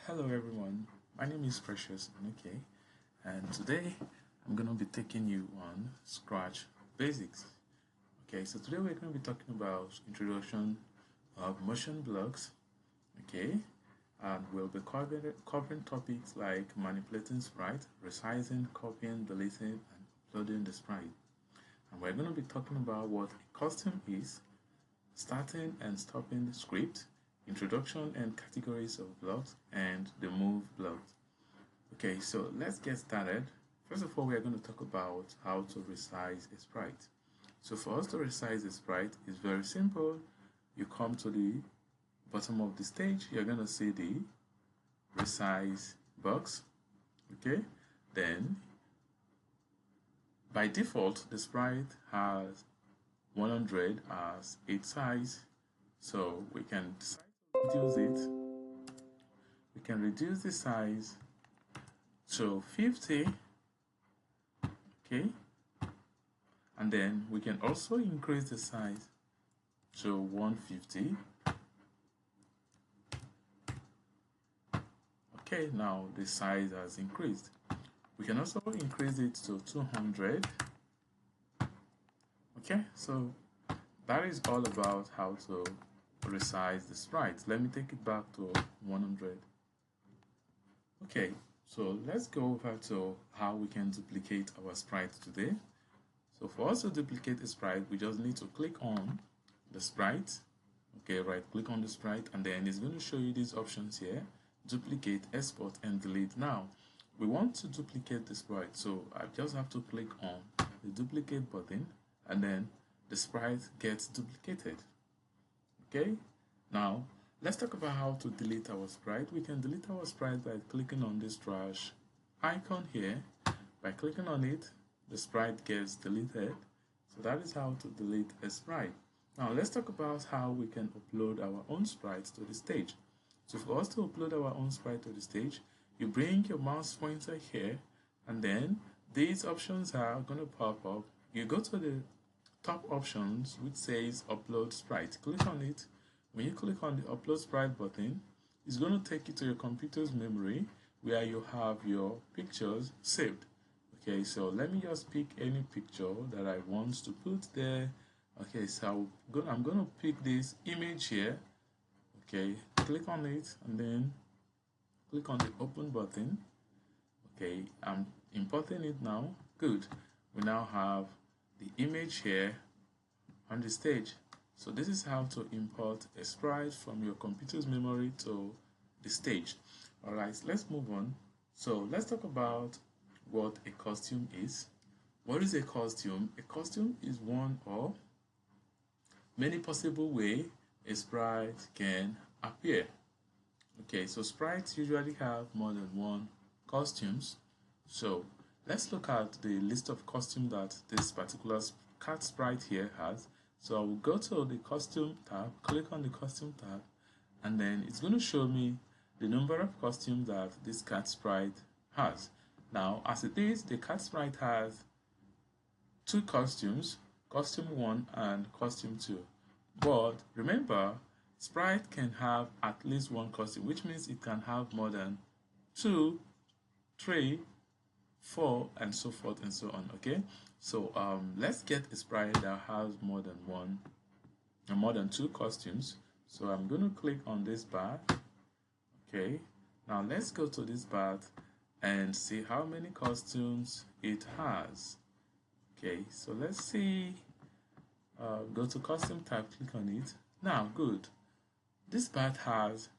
Hello everyone, my name is Precious Nuke, and today I'm going to be taking you on Scratch Basics. Okay, so today we're going to be talking about introduction of motion blocks, okay, and we'll be covering topics like manipulating sprite, resizing, copying, deleting, and uploading the sprite. And we're going to be talking about what a costume is, starting and stopping the script, introduction and categories of blocks, and the move blocks. Okay, so let's get started. First of all, we are going to talk about how to resize a sprite. So for us to resize a sprite, it's very simple. You come to the bottom of the stage, you're going to see the resize box. Okay, then by default, the sprite has 100 as its size, so we can decide to reduce it. We can reduce the size to 50, okay, and then we can also increase the size to 150. Okay, now the size has increased. We can also increase it to 200. Okay, so that is all about how to resize the sprite. Let me take it back to 100. Okay, so let's go over to how we can duplicate our sprite today. So for us to duplicate a sprite, we just need to click on the sprite. Okay, right click on the sprite, and then it's going to show you these options here: duplicate, export, and delete. Now we want to duplicate the sprite, so I just have to click on the duplicate button, and then the sprite gets duplicated. Okay, now let's talk about how to delete our sprite. We can delete our sprite by clicking on this trash icon here. By clicking on it, the sprite gets deleted. So that is how to delete a sprite. Now let's talk about how we can upload our own sprites to the stage. So for us to upload our own sprite to the stage, you bring your mouse pointer here, and then these options are going to pop up. You go to the top options which says upload sprite. Click on it. When you click on the upload sprite button, it's going to take you to your computer's memory where you have your pictures saved. Okay, so let me just pick any picture that I want to put there. Okay, so I'm going to pick this image here. Okay, click on it and then click on the open button. Okay, I'm importing it now. Good. We now have the image here on the stage. So this is how to import a sprite from your computer's memory to the stage. Alright, let's move on. So let's talk about what a costume is. What is a costume? A costume is one or many possible ways a sprite can appear. Okay, so sprites usually have more than one costumes. So let's look at the list of costumes that this particular cat sprite here has. So I will go to the costume tab, click on the costume tab, and then it's going to show me the number of costumes that this cat sprite has. Now, as it is, the cat sprite has two costumes, costume 1 and costume 2. But remember, sprite can have at least one costume, which means it can have more than 2, 3, 4, and so forth and so on. Okay, so let's get a sprite that has more than 2 costumes. So I'm going to click on this bar. Okay, now let's go to this bar and see how many costumes it has. Okay, so let's see. Go to costume tab, click on it. Now, good. This bar has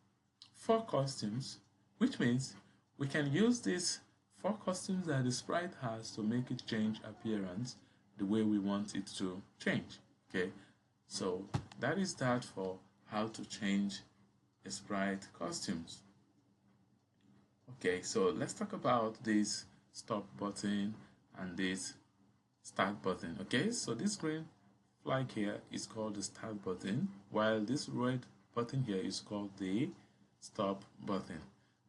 4 costumes, which means we can use these 4 costumes that the sprite has to make it change appearance the way we want it to change. Okay, so that is that for how to change a sprite costumes. Okay, so let's talk about this stop button and this start button. Okay, so this green flag here is called the start button, while this red button here is called the stop button.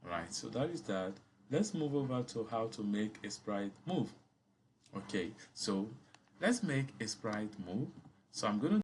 Alright, so that is that. Let's move over to how to make a sprite move. Okay, so let's make a sprite move. So I'm going to